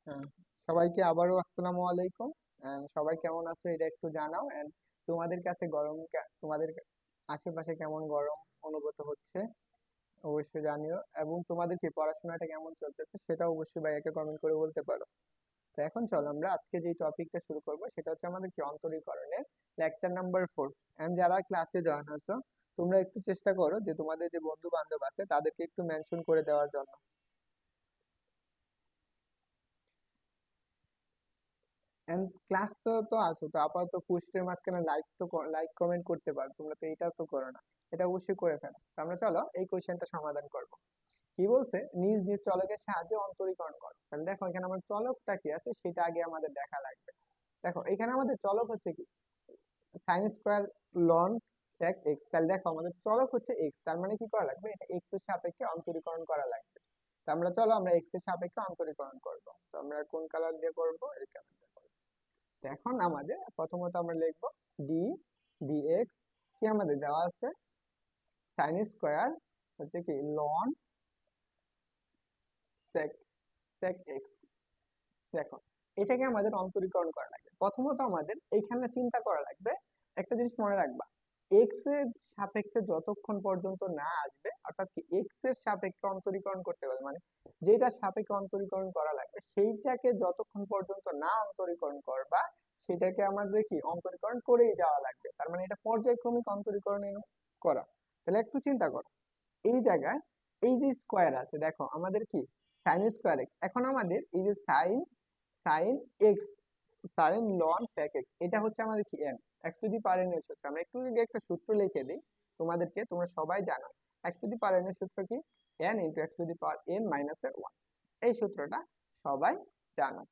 হ্যাঁ, সবাইকে আবারও আসসালামু আলাইকুম। সবাই কেমন আছো এটা একটু জানাও। তোমাদের কাছে তোমাদের আশেপাশে কেমন গরম অনুভূত হচ্ছে অবশ্যই জানিও, এবং তোমাদের কি পড়াশোনাটা কেমন চলতেছে সেটা অবশ্যই ভাইয়াকে কমেন্ট করে বলতে পারো। তো এখন চলো আমরা আজকে যে টপিকটা শুরু করব সেটা হচ্ছে আমাদের কি অন্তরীকরণের লেকচার নাম্বার 4। এন্ড যারা ক্লাসে জয়েন হয়েছো তোমরা একটু চেষ্টা করো যে তোমাদের যে বন্ধু বান্ধব আছে তাদেরকে একটু মেনশন করে দেওয়ার জন্য। এন্ড ক্লাস তো তো আছো, তো আপাতত পোস্টের মাঝখানে লাইক কমেন্ট করতে পারো, তোমরা তো এটা তো করো না। এটা অবশ্যই করে ফেলো। তো আমরা চলো এই কোশ্চেনটা সমাধান করব। কি বলছে, নিজ নিজ চলকের সাহায্যে অন্তরীকরণ করো। তাহলে দেখো এখানে আমার চলকটা কি আছে সেটা আগে আমাদের দেখা লাগবে। দেখো এখানে আমাদের চলক হচ্ছে কি sine square ln sec X. তাহলে দেখো আমাদের চলক হচ্ছে এক্স, তার মানে কি করা লাগবে, এটা এক্স এর সাপেক্ষে অন্তরীকরণ করা লাগবে। তো আমরা চলো আমরা এক্স এর সাপেক্ষে অন্তরীকরণ করব। তো আমরা কোন কালার দিয়ে করব, এই কালার দিয়ে করবো। তো এখন আমাদের প্রথমত আমরা লিখবো ডি ডিএক্স, কি আমাদের দেওয়া আছে সাইন স্কোয়ার হচ্ছে কি লন সেক সেক এক্স। দেখো এটাকে আমাদের অন্তরীকরণ করা লাগবে। প্রথমত আমাদের এইখানে চিন্তা করা লাগবে, একটা জিনিস মনে রাখবা, এক্স এর সাপেক্ষে যতক্ষণ পর্যন্ত না আসবে, অর্থাৎ কি এক্স এর সাপেক্ষে অন্তরীকরণ করতে পারবে, মানে যেটা সাপেক্ষে অন্তরীকরণ করা লাগবে সেইটাকে যতক্ষণ পর্যন্ত না অন্তরীকরণ করবা সেটাকে আমাদের কি অন্তরীকরণ করেই যাওয়া লাগবে। তার মানে এটা পর্যায়ক্রমিক অন্তরীকরণ করা। তাহলে একটু চিন্তা করো, এই জায়গায় এই যে স্কোয়ার আছে, দেখো আমাদের কি সাইন স্কোয়ার এক্স, এখন আমাদের এই যে sine sine X sine ln sec X, এটা হচ্ছে আমাদের কি N, X to the power N এর সূত্র। আমরা একটু যদি একটা সূত্র লিখে দিই তোমাদেরকে, তোমরা সবাই জানো x to the power N এর সূত্র কি, N into x to the power N minus এর ওয়ান। এই সূত্রটা সবাই জানো।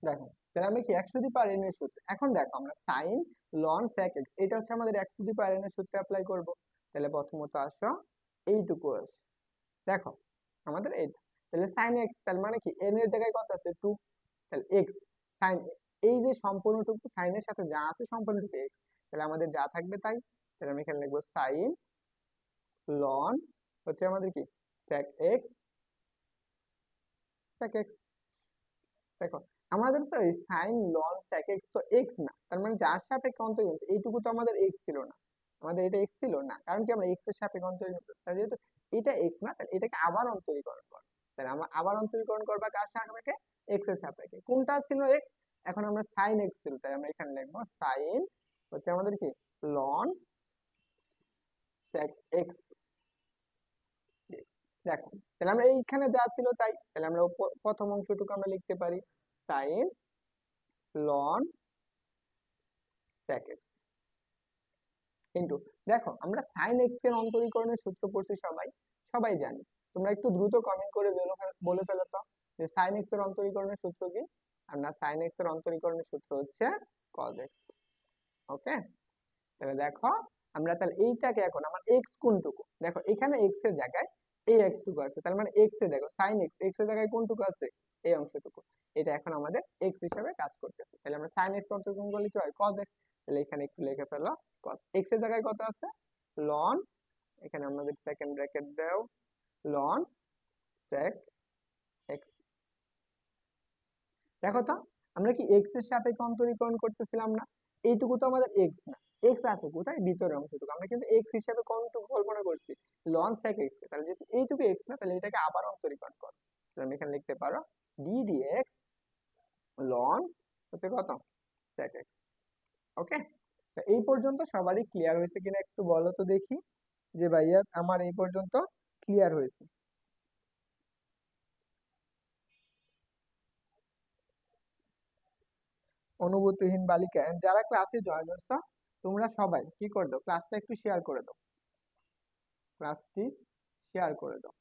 দেখো তাহলে আমরা কি x to the power N এর সূত্র, এখন দেখো আমরা সাইন লন সেক এক্স, এটা হচ্ছে আমাদের x to the power N এর সূত্রে অ্যাপ্লাই করব। তাহলে প্রথমত আসো এইটুকু আসো, দেখো আমাদের এইটা, তাহলে সাইন এক্স তার মানে কি এন এর জায়গায় কত আছে 2, তাহলে এক্স সাইন, এই যে সম্পূর্ণটুকু সাইনের সাথে যা আছে সম্পূর্ণটুকু এক্স, তাহলে আমাদের যা থাকবে তাই। তাহলে আমি এখানে লিখবো সাইন লন হচ্ছে আমাদের কি sec x sec x। দেখো আমাদের sorry sine ln sec x তো x না, তার মানে যার সাপেক্ষে অন্তর্গত এইটুকু তো আমাদের x ছিল না, আমাদের এটা x ছিল না, কারণ কি আমরা x এর সাপেক্ষে অন্তর্গত, তাহলে যেহেতু এটা x না তাহলে এটাকে আবার অন্তরীকরণ করো। তাহলে আমরা আবার অন্তরীকরণ করবা কার সাপেক্ষে, x এর সাপেক্ষে। কোনটা ছিল x, এখন আমরা সাইন x ছিল, তাই আমরা এখানে লিখবো সাইন হচ্ছে আমাদের কি লন sec x। দেখো তাহলে আমরা এইখানে যা ছিল তাই, তাহলে আমরা প্রথম অংশটুকু আমরা লিখতে পারি সাইন লন sec x। কিন্তু দেখো আমরা সাইন এক্স এর অন্তরীকরণের সূত্র পড়ছি সবাই, সবাই জানি। তোমরা একটু দ্রুত কমেন্ট করে বলে ফেলো তো যে সাইন এক্স এর অন্তরীকরণের সূত্র কি। আর না, সাইন এক্স এর অন্তরীকরণের সূত্র হচ্ছে cos x। ওকে, তাহলে দেখো আমরা তাহলে এইটাকে এখন আমার এক্স কোনটুকু, দেখো এখানে এক্স এর জায়গায় এই এক্স টুকু আছে, তার মানে এক্স এ দেখো সাইন এক্স, এক্স এর জায়গায় কোনটুকু আছে এই অংশটুকু, এটা এখন আমাদের এক্স হিসাবে কাজ করতেছে। তাহলে আমরা সাইন এক্স অন্তর্গণ করলে কি হয় cos x। তাহলে এখানে একটু লিখে ফেলো cos x এর জায়গায় কত আছে লন, এখানে আমাদের সেকেন্ড ব্র্যাকেট দাও লন sec x। দেখো তো আমরা কি এক্স এর সাপেক্ষে অন্তরীকরণ করতেছিলাম না, এইটুকু তো আমাদের এক্স না, এক্স আছে কোথায় ভিতরের অংশটুকু, আমরা কিন্তু এক্স হিসাবে কোনটুকু কল্পনা করছি লন সেক এক্স। তাহলে যেহেতু এইটুকু এক্স না তাহলে এটাকে আবার অন্তরীকরণ করো। তাহলে আমি এখানে লিখতে পারো ডি ডিএক্স লন হচ্ছে কত সেক এক্স। ওকে, তো এই পর্যন্ত সবারই ক্লিয়ার হয়েছে কিনা একটু বলো তো দেখি, যে ভাইয়া আমার এই পর্যন্ত ক্লিয়ার হয়েছে। অনুভূতিহীন বালিকা and যারা ক্লাসে জয়েন করছো তোমরা সবাই কি করে দাও, ক্লাসটা একটু শেয়ার করে দাও, ক্লাসটি শেয়ার করে দাও,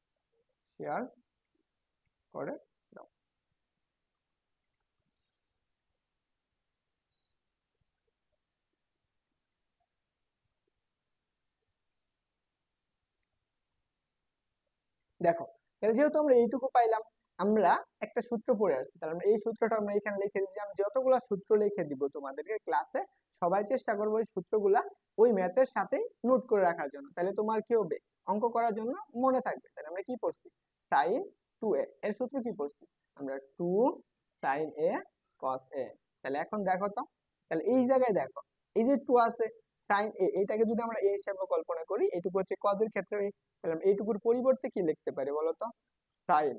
শেয়ার করে দাও। দেখো, তাহলে যেহেতু আমরা এইটুকু পাইলাম, আমরা একটা সূত্র পড়ে আসছি, তাহলে আমরা এই সূত্রটা আমরা এখানে লিখে দিচ্ছি। আমি যতগুলা সূত্র লিখে দিব তোমাদেরকে ক্লাসে, সবাই চেষ্টা করবো ওই সূত্রগুলা ওই ম্যাথের সাথে নোট করে রাখার জন্য, তাহলে তোমার কি হবে, অঙ্ক করার জন্য মনে থাকবে। তাহলে আমরা কি পড়ছি, সাইন 2a এর সূত্র কি পড়ছি আমরা, 2 sin a cos a। তাহলে এখন দেখো তো, তাহলে এই জায়গায় দেখো, এই যে 2 আছে, সাইন এ, এটাকে যদি আমরা এ হিসাবে কল্পনা করি, এইটুকু হচ্ছে cos এর ক্ষেত্রে, তাহলে আমরা এইটুকুর পরিবর্তে কি লিখতে পারি বলতো, সাইন,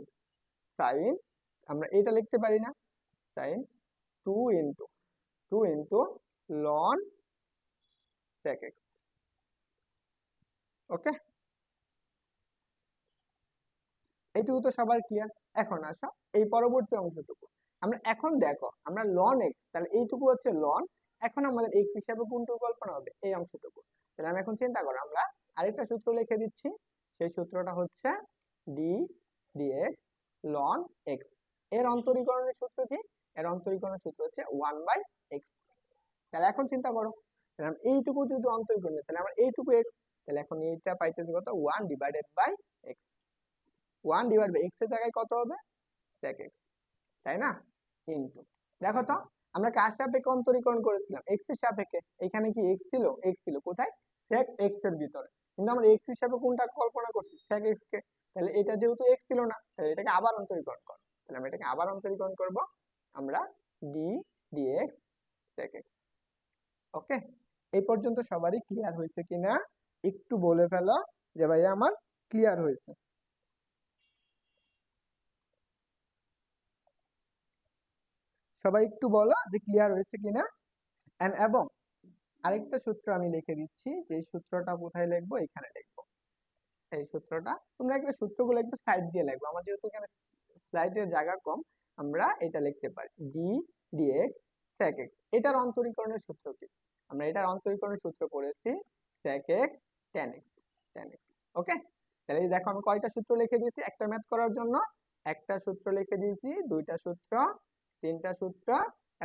সাইন আমরা এটা লিখতে পারি না, sine 2 into ln sec x। ওকে, এইটুকু তো সবার ক্লিয়ার। এখন আসো এই পরবর্তী অংশটুকু, আমরা এখন দেখো আমরা লন এক্স, তাহলে এইটুকু হচ্ছে লন, এখন আমাদের এক্স হিসাবে কোনটুকু কল্পনা হবে, এই অংশটুকু। তাহলে আমি এখন চিন্তা করো, আমরা আরেকটা সূত্র লিখে দিচ্ছি, সেই সূত্রটা হচ্ছে ডি ডিএক্স লন এক্স। এর অন্তরীকরণের সূত্র কি, এর অন্তরীকরণের সূত্র হচ্ছে 1/x। তাহলে এখন চিন্তা করো, তাহলে আমরা এইটুকু যদি অন্তরীকরণ করি, তাহলে আমরা এইটুকু এক্স, তাহলে এখন এইটা পাইতেছি কত, 1/x। 1/x এর জায়গায় কত হবে, sec x, তাই না, ইনটু, দেখো তো আমরা কার সাপেক্ষে অন্তরীকরণ করেছিলাম, x এর সাপেক্ষে, এখানে কি x ছিল, x ছিল কোথায়, sec x এর ভিতরে, কিন্তু আমরা x হিসাবে কোনটা কল্পনা করছি, sec x কে। তাহলে এটা যেহেতু x ছিল না, তাহলে এটাকে আবার অন্তরীকরণ করব, তাহলে আমরা এটাকে আবার অন্তরীকরণ করব, আমরা d dx sec x। ওকে, এই পর্যন্ত সবারই ক্লিয়ার হয়েছে কিনা একটু বলে ফেলো যে ভাইয়া আমার ক্লিয়ার হয়েছে। সবাই একটু বলো যে ক্লিয়ার হয়েছে কিনা। এবং আরেকটা সূত্র আমি লিখে দিচ্ছি, যে সূত্রটা কোথায় লিখবো, এখানে লিখবো এই সূত্রটা। তোমরা একটা সূত্রগুলো একটু সাইড দিয়ে লিখবো, আমার যেহেতু এখানে স্লাইডের জায়গা কম, আমরা এটা লিখতে পারি ডি ডিএক্স sec x। এটার অন্তরীকরণের সূত্র কি, আমরা এটার অন্তরীকরণের সূত্র পড়েছি sec x tan x, tan x। ওকে, তাহলে এই দেখো আমি কয়টা সূত্র লিখে দিয়েছি একটা ম্যাথ করার জন্য, একটা সূত্র লিখে দিয়েছি, দুইটা সূত্র, তিনটা সূত্র,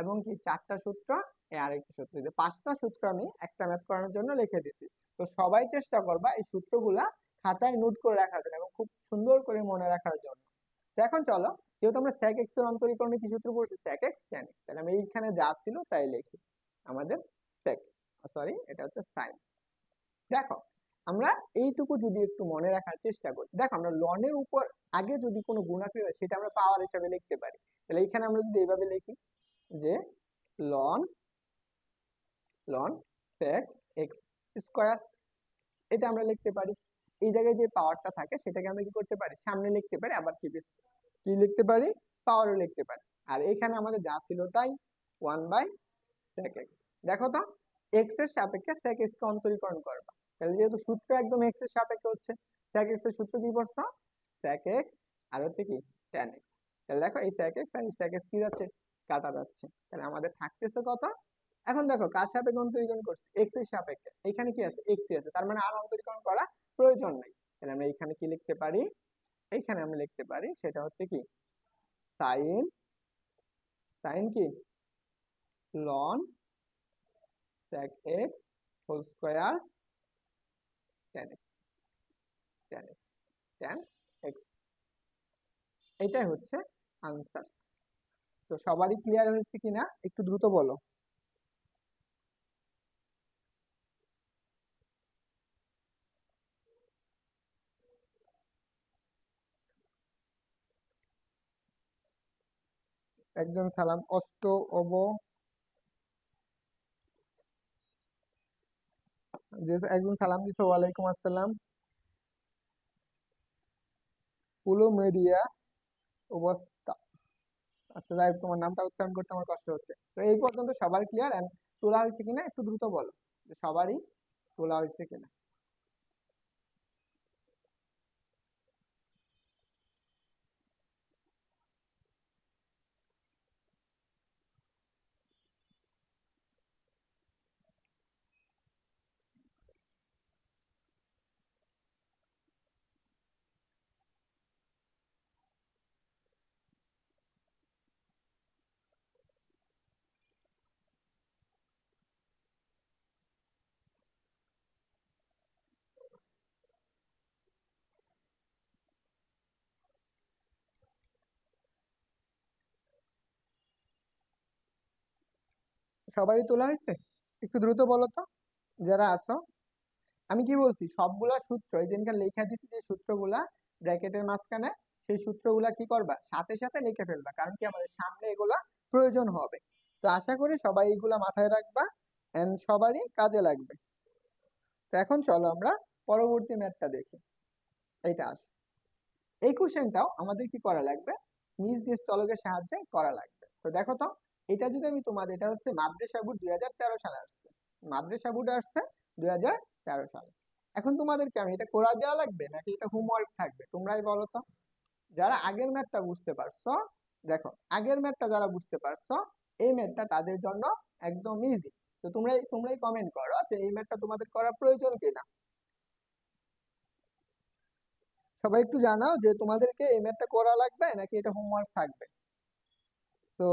এবং কি চারটা সূত্র, এই আরেকটা সূত্র, যে পাঁচটা সূত্র আমি একটা ম্যাথ করানোর জন্য লিখে দিয়েছি। তো সবাই চেষ্টা করবা এই সূত্রগুলা খাতায় নোট করে রাখার জন্য এবং খুব সুন্দর করে মনে রাখার জন্য। তো এখন চলো, যেহেতু আমরা sec x এর অন্তরীকরণে কি সূত্র পড়ছি, sec x tan x, তাহলে আমি এইখানে যা ছিল তাই লিখি, আমাদের sec, সরি এটা হচ্ছে sin। দেখো, আমরা এইটুকু যদি একটু মনে রাখার চেষ্টা করি, দেখো আমরা লনের উপর আগে যদি কোনো গুণাকার হয় সেটা আমরা পাওয়ার হিসাবে লিখতে পারি। তাহলে এখানে আমরা যদি এইভাবে লিখি যে loan loan sec x square, এটা আমরা লিখতে পারি। এই জায়গায় যে পাওয়ারটা থাকে সেটাকে আমরা কি করতে পারি, সামনে লিখতে পারি, আবার কি লিখতে পারি, পাওয়ারও লিখতে পারি। আর এখানে আমাদের যা ছিল তাই, 1/sec x। দেখো তো, x এর সাপেক্ষে sec x কে অন্তরীকরণ করবা, তাহলে যেহেতু সূত্র একদম x এর সাপেক্ষে হচ্ছে, sec x এর সূত্র কি পড়ছো, sec x আর হচ্ছে কি tan x। তাহলে দেখো এই sec x আর এই sec x কি যাচ্ছে, কাটা যাচ্ছে, তাহলে আমাদের থাকতেছে কত। এখন দেখো কার সাপেক্ষে অন্তরীকরণ করছে, x এর সাপেক্ষে, এখানে কি আছে, x আছে, তার মানে আর অন্তরীকরণ করা প্রয়োজন নাই। তাহলে আমরা এখানে কি লিখতে পারি, এইখানে আমরা লিখতে পারি সেটা হচ্ছে কি সাইন, সাইন কি ln sec x whole square tan x, tan x, tan x, এটাই হচ্ছে আনসার। তো সবারই ক্লিয়ার হয়েছে কিনা একটু দ্রুত বলো। একজন সালাম, অষ্ট অব, যে একজন সালাম দিছে, ওয়ালাইকুম আসসালাম। পুলো মেরিয়া অবস্থা, আচ্ছা যাই হোক, তোমার নামটা উচ্চারণ করতে আমার কষ্ট হচ্ছে। তো এই পর্যন্ত সবার ক্লিয়ার, এন্ড তোলা হয়েছে কিনা একটু দ্রুত বলো, যে সবারই তোলা হয়েছে কিনা। সবারই তোলা হয়েছে? একটু দ্রুত বলো তো যারা আছো। আমি কি বলছি, সবগুলা সূত্র এই দিনকার লেখা দিছি যে সূত্রগুলা ব্র্যাকেটের মাঝখানে, সেই সূত্রগুলা কি করবা, সাথে সাথে লিখে ফেলবা, কারণ কি আমাদের সামনে এগুলা প্রয়োজন হবে। তো আশা করি সবাই এগুলা মাথায় রাখবা এন্ড সবারই কাজে লাগবে। তো এখন চলো আমরা পরবর্তী ম্যাথটা দেখি। এইটা আসো, এই কোশ্চেনটাও আমাদের কি করা লাগবে, নিজ নিজ চলকের সাহায্যে করা লাগবে। তো দেখো তো, এটা যদি আমি তোমাদের, এটা হচ্ছে মাদ্রাসা বোর্ড 2013 সালে আসছে, মাদ্রাসা বোর্ডে আসছে 2013 সালে। এখন তোমাদেরকে আমি এটা করা দেওয়া লাগবে নাকি এটা হোমওয়ার্ক থাকবে, তোমরাই বলো তো। যারা আগের ম্যাথটা বুঝতে পারছো, দেখো আগের ম্যাথটা যারা বুঝতে পারছো, এই ম্যাথটা তাদের জন্য একদম ইজি। তো তোমরাই তোমরাই কমেন্ট করো যে এই ম্যাথটা তোমাদের করা প্রয়োজন কিনা। সবাই একটু জানাও যে তোমাদেরকে এই ম্যাথটা করা লাগবে নাকি এটা হোমওয়ার্ক থাকবে। তো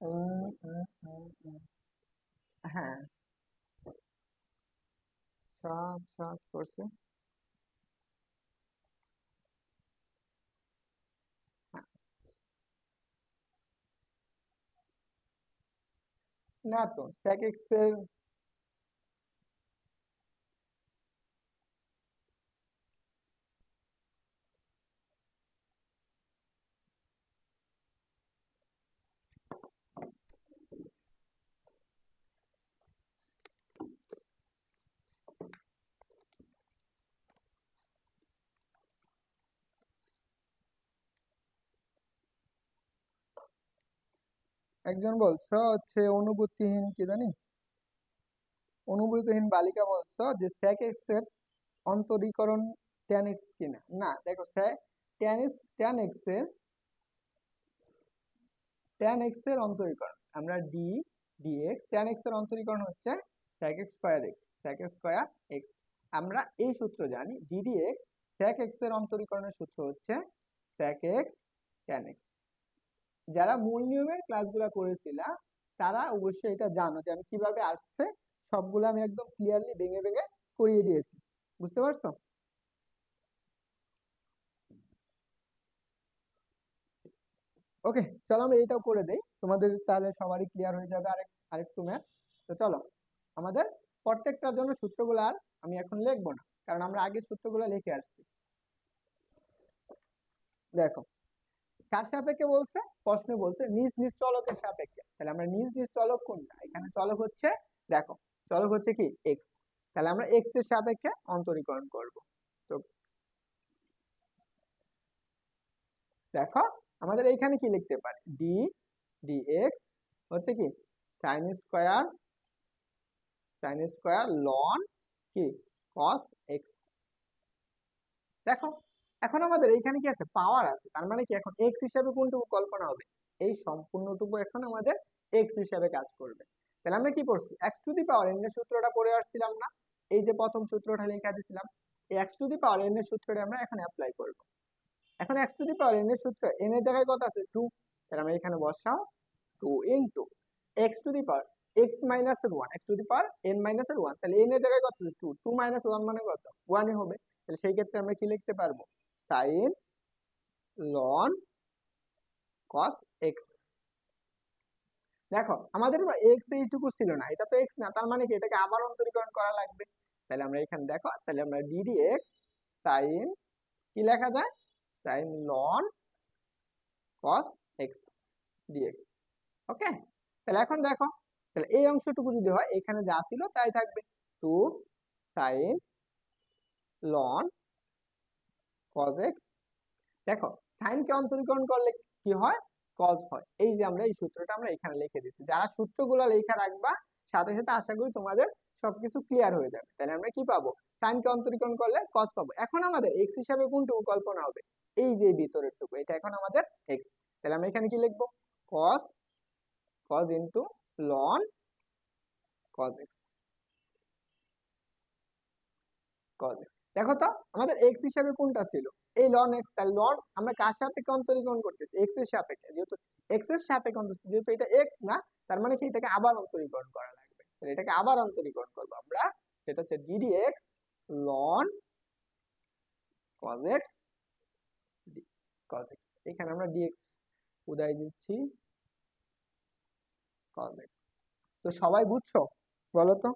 উম, উম, উম। হ্যাঁ, 7 7 করছে। হ্যাঁ, না তো sec x এর একজন বলছো হচ্ছে অনুভূতিহীন কি জানি, অনুভূতিহীন বালিকা বলছো যে sec x এর অন্তরীকরণ tan x কিনা। না দেখো, tan x, এর tan x এর অন্তরীকরণ আমরা dx, tan x এর অন্তরীকরণ হচ্ছে sec x square x, sec x square x। আমরা এই সূত্র জানি, ddx sec x এর অন্তরীকরণের সূত্র হচ্ছে sec x tan x। যারা মূল নিয়মের ক্লাসগুলো করেছিলা তারা অবশ্যই এটা জানো যে আমি কিভাবে আসছে, সবগুলো আমি একদম ক্লিয়ারলি ভেঙে ভেঙে করিয়ে দিয়েছি। বুঝতে পারছো? ওকে, চলো আমরা এইটাও করে দেই, তোমাদের তাহলে সবারই ক্লিয়ার হয়ে যাবে আরেকটু ম্যাথ। তো চলো, আমাদের প্রত্যেকটার জন্য সূত্রগুলো আর আমি এখন লিখবো না, কারণ আমরা আগে সূত্রগুলো লিখে আসছি। দেখো, কার সাপেক্ষে বলছে, প্রশ্নে বলছে নিজ নিজ চলকের সাপেক্ষে। তাহলে আমরা নিজ নিজ চলক কোনটা, এখানে চলক হচ্ছে, দেখো চলক হচ্ছে কি এক্স, তাহলে আমরা এক্স এর সাপেক্ষে অন্তরীকরণ করব। তো দেখো, আমাদের এইখানে কি লিখতে পারি, ডি এক্স হচ্ছে কি সাইন স্কোয়ার, লন কি কস এক্স। দেখো, এখন আমাদের এইখানে কি আছে, পাওয়ার আছে, তার মানে কি এখন এক্স হিসাবে কোনটুকু কল্পনা হবে, এই সম্পূর্ণটুকু এখন আমাদের এক্স হিসাবে কাজ করবে। তাহলে আমরা কি করছি, x to the power N এর সূত্রটা পড়ে আসছিলাম না, এই যে প্রথম সূত্রটা লেখা দিছিলাম, এই x to the power N এর সূত্রটা আমরা এখন অ্যাপ্লাই করব। এখন x to the power N এর সূত্র, এন এর জায়গায় কত আছে 2, তাহলে আমরা এখানে বসাও 2 into x to the power x minus এর 1, x to the power N minus এর 1, তাহলে এন এর জায়গায় কত 2, 2 মাইনাস 1 মানে কত 1 ই হবে। তাহলে সেই ক্ষেত্রে আমরা কি লিখতে পারবো, সাইন লন কস এক্স। দেখো আমাদের এক্স এইটুকু ছিল না, এটা তো এক্স না, তার মানে কি এটাকে আবার অন্তরীকরণ করা লাগবে। তাহলে আমরা এখানে দেখো, তাহলে আমরা ডিডি এক্স সাইন, কি লেখা যায়, সাইন লন কস এক্স ডিএক্স। ওকে, তাহলে এখন দেখো, তাহলে এই অংশটুকু যদি হয় এখানে যা ছিল তাই থাকবে, 2 সাইন লন কজ এক্স। দেখো, সাইনকে অন্তরীকরণ করলে কি হয়, কজ হয়। এই যে আমরা এই সূত্রটা আমরা এখানে লিখে দিচ্ছি, যারা সূত্রগুলো লেখা রাখবা সাথে সাথে আশা করি তোমাদের সবকিছু ক্লিয়ার হয়ে যাবে। তাহলে আমরা কি পাবো, সাইনকে অন্তরীকরণ করলে কজ পাবো। এখন আমাদের এক্স হিসাবে কোনটুকু কল্পনা হবে, এই যে ভিতরের টুকু, এটা এখন আমাদের এক্স। তাহলে আমরা এখানে কি লিখবো, cos, into ln cos X, cos. দেখো তো, আমাদের এক্স হিসাবে কোনটা ছিল, এই লন এক্স। তাহলে লন আমরা কার সাপেক্ষে অন্তরীকরণ করতেছি, এক্স এর সাপেক্ষে, যেহেতু এক্স এর সাপেক্ষে যেহেতু এটা এক্স না, তার মানে কি এটাকে আবার অন্তরীকরণ করা লাগবে। তাহলে এটাকে আবার অন্তরীকরণ করবো আমরা, সেটা হচ্ছে DD X ln cos x cos x, এখানে আমরা dx উদয় দিচ্ছি cos x। তো সবাই বুঝছো বলো তো?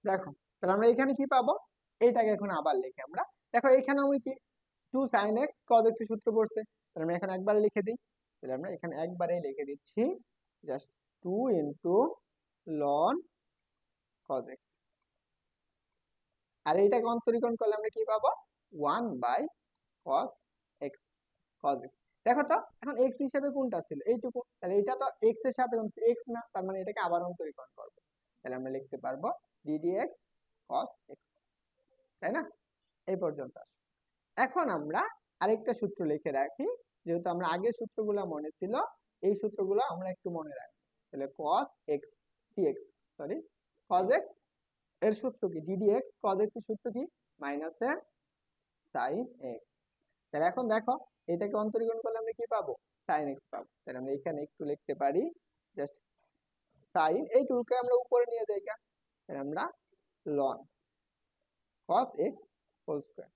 দেখো, তাহলে আমরা এখানে কি পাবো, এইটাকে এখন আবার লিখি আমরা। দেখো এখানে আমি কি 2 sin x cos x এর সূত্র পড়ছে, তাহলে আমরা এখানে একবারে লিখে দিই। তাহলে আমরা এখানে একবারে লিখে দিচ্ছি just 2 into ln cos x। আর এইটাকে অন্তরীকরণ করলে আমরা কি পাবো, 1 by cos x cos x। দেখো তো এখন x হিসেবে কোনটা ছিল, এইটুকু, তাহলে এটা তো x এর সাপেক্ষে x না, তার মানে এটাকে আবার অন্তরীকরণ করব। তাহলে আমরা লিখতে পারবো ddx cos x, তাই না? এই পর্যন্ত আসো। এখন আমরা আরেকটা সূত্র লিখে রাখি, যেহেতু আমরা আগের সূত্রগুলো মনে ছিল, এই সূত্রগুলো আমরা একটু মনে রাখবো। তাহলে cos x dx, sorry cos x এর সূত্র কি, ddx cos x এর সূত্র কি, মাইনাস এর sin x। তাহলে এখন দেখো এটাকে অন্তরীকরণ করলে আমরা কি পাবো, sin x পাবো। তাহলে আমরা এখানে একটু লিখতে পারি জাস্ট sin, এইটুকুকে আমরা উপরে নিয়ে যাই, তাহলে আমরা ln cos x whole square,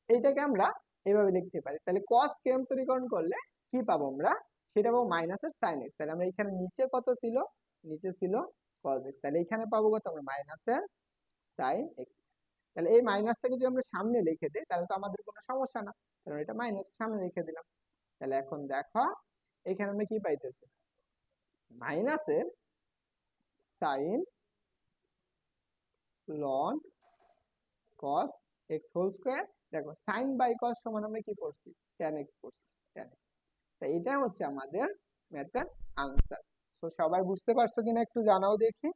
এইটাকে আমরা এভাবে লিখতে পারি। তাহলে cos কে অন্তরীকরণ করলে কি পাবো আমরা, সেটা পাবো মাইনাসের sin x। তাহলে আমরা এখানে নিচে কত ছিল, নিচে ছিল cos x, তাহলে এখানে পাবো কত আমরা, মাইনাসের sin x। তাহলে এই মাইনাসটাকে যদি আমরা সামনে লিখে দিই তাহলে তো আমাদের কোনো সমস্যা না, কারণ এটা মাইনাস সামনে লিখে দিলাম। তাহলে এখন দেখো এখানে আমরা কি পাইতেছি, মাইনাসের sin ln cos x whole square. দেখো sin বাই cos সমান আমরা কি করছি, tan x করছি, tan x। তাই এটা হচ্ছে আমাদের ম্যাথের আনসার। তো সবাই বুঝতে পারছো কিনা একটু জানাও দেখি।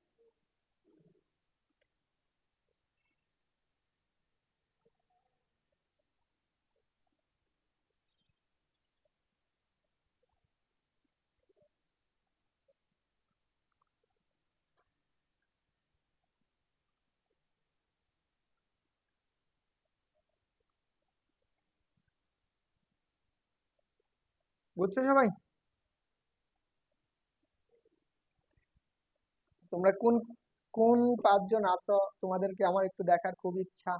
বুঝছো সবাই? তোমরা কোন কোন 5 জন আছো, তোমাদেরকে আমার একটু দেখার খুব ইচ্ছা।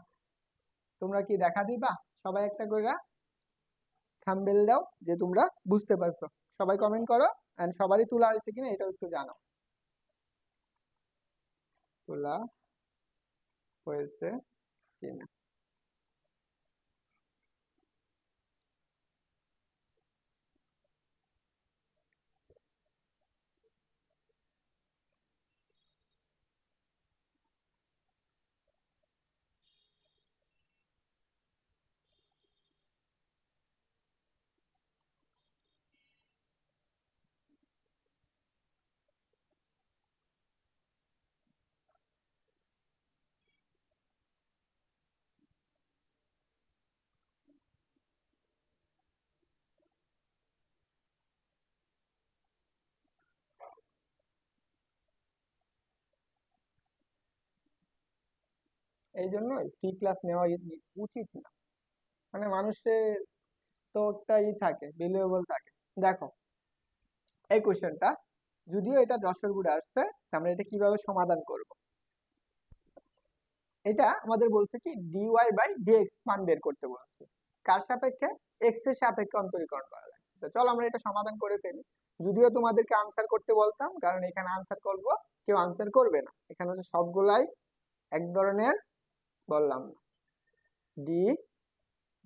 তোমরা কি দেখা দিবা? সবাই একটা করে থাম্বনেল দাও যে তোমরা বুঝতে পারছো। সবাই কমেন্ট করো, এন্ড সবারই তোলা হয়েছে কিনা এটাও একটু জানাও। তোলা হয়েছে কিনা। এই জন্য ফ্রি ক্লাস নেওয়া উচিত না, মানে মানুষের তো একটা থাকে, ভ্যালুয়েবল থাকে। দেখো এই কোশ্চেনটা যদিও এটা 10 বোর্ডে আসছে, আমরা এটা কিভাবে সমাধান করব। এটা আমাদের বলছে কি ডিওয়াই বাই ডিএক্স মান বের করতে বলছে, কার সাপেক্ষে, এক্স এর সাপেক্ষে অন্তরীকরণ করা লাগে। তো চলো আমরা এটা সমাধান করে ফেলি। যদিও তোমাদেরকে আনসার করতে বলতাম, কারণ এখানে আনসার করব, কেউ আনসার করবে না, এখানে হচ্ছে সবগুলাই এক ধরনের, বললাম ডি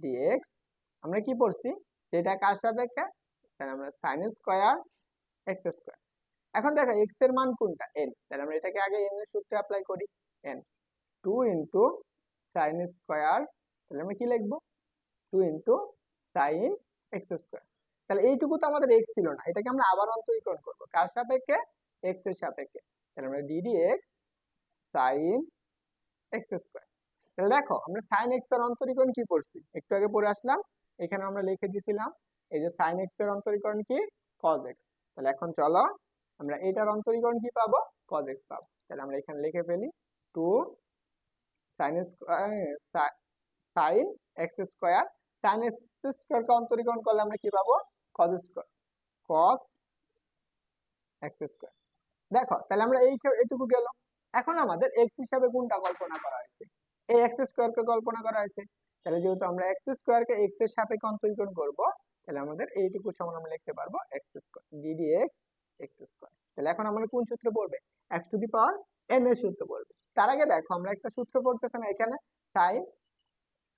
ডিএক্স, আমরা কি পড়ছি, যেটা কার সাপেক্ষে, তাহলে আমরা সাইন স্কয়ার এক্স স্কয়ার। এখন দেখো এক্স এর মান কোনটা, এন, তাহলে আমরা এটাকে আগে এন এর সূত্রে অ্যাপ্লাই করি। এন 2 ইন্টু সাইন স্কয়ার, তাহলে আমরা কি লিখবো, 2 ইন্টু সাইন এক্স স্কয়ার। তাহলে এইটুকু তো আমাদের এক্স ছিল না, এটাকে আমরা আবার অন্তরীকরণ করবো কার সাপেক্ষে, এক্স এর সাপেক্ষে। তাহলে আমরা DD X sine X square. তাহলে দেখো আমরা সাইন এক্স এর অন্তরীকরণ কি করছি, একটু আগে পড়ে আসলাম, এখানে আমরা লিখে দিয়েছিলাম এই যে সাইন এক্স এর অন্তরীকরণ কি, কজ এক্স। তাহলে এখন চলো আমরা এটার অন্তরীকরণ কি পাবো, কজ এক্স পাবো। তাহলে আমরা এখানে লিখে ফেলি 2 sine sine x square. Sine x স্কোয়ারকে অন্তরীকরণ করলে আমরা কি পাবো, cos square, cos x square. দেখো তাহলে আমরা এইটুকু গেল। এখন আমাদের এক্স হিসাবে কোনটা কল্পনা করা হয়েছে, এই এক্স স্কোয়ার কে কল্পনা করা হয়েছে। তাহলে যেহেতু আমরা এক্স স্কোয়ার কে এক্স এর সাপেক্ষে অন্তরীকরণ করব, তাহলে আমাদের এইটুকু সমান আমরা লিখতে পারবো x square DD x x square. তাহলে এখন আমরা কোন সূত্র পড়বে, x to the power N এর সূত্র পড়বে। তার আগে দেখো আমরা একটা সূত্র পড়তেছি না এখানে, sine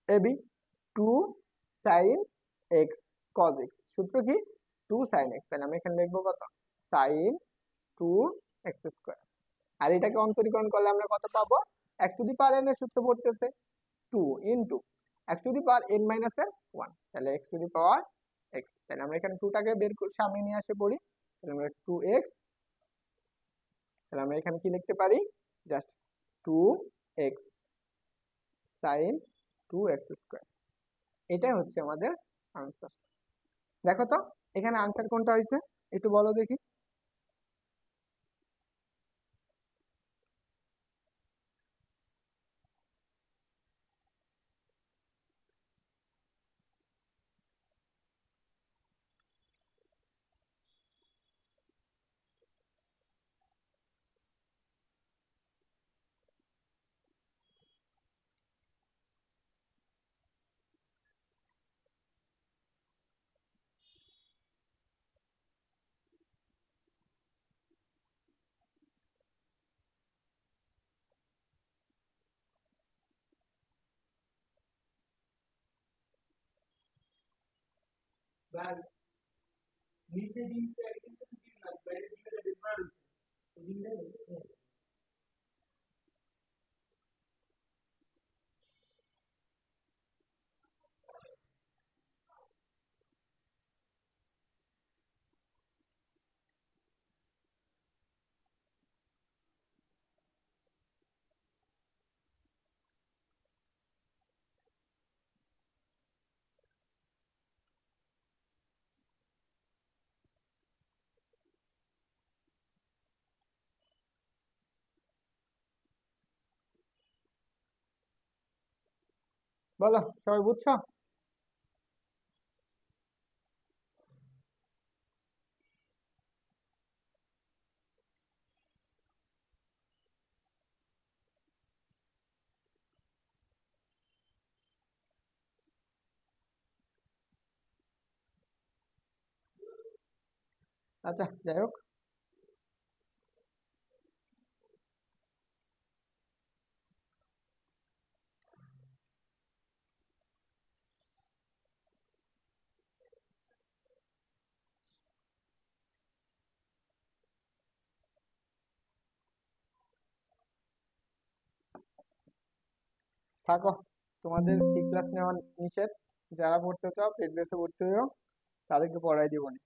AB 2 sine X cos X. সূত্র কি, 2 সাইন এক্স। তাহলে আমরা এখানে লিখবো কত, সাইন 2 এক্স স্কোয়ার। আর এটাকে অন্তরীকরণ করলে আমরা কত পাবো, x to the power N এর সূত্র পড়তেছে 2 into x to the power N minus এর 1। তাহলে x to the power x. তাহলে আমরা এখানে 2 টাকে বের করে সামনে নিয়ে আসে পড়ি, তাহলে আমরা 2x। তাহলে আমরা এখানে কি লিখতে পারি, just 2x sin 2x square. এটাই হচ্ছে আমাদের আনসার। দেখো তো এখানে আনসার কোনটা হয়েছে, একটু বলো দেখি। বলো সবাই বুঝছো? আচ্ছা যাই হোক, থাকো, তোমাদের ফ্রি ক্লাস নেওয়া নিষেধ। যারা পড়তে চাও পেড বেসে ভর্তি হও, তাদেরকে পড়াই দিব না।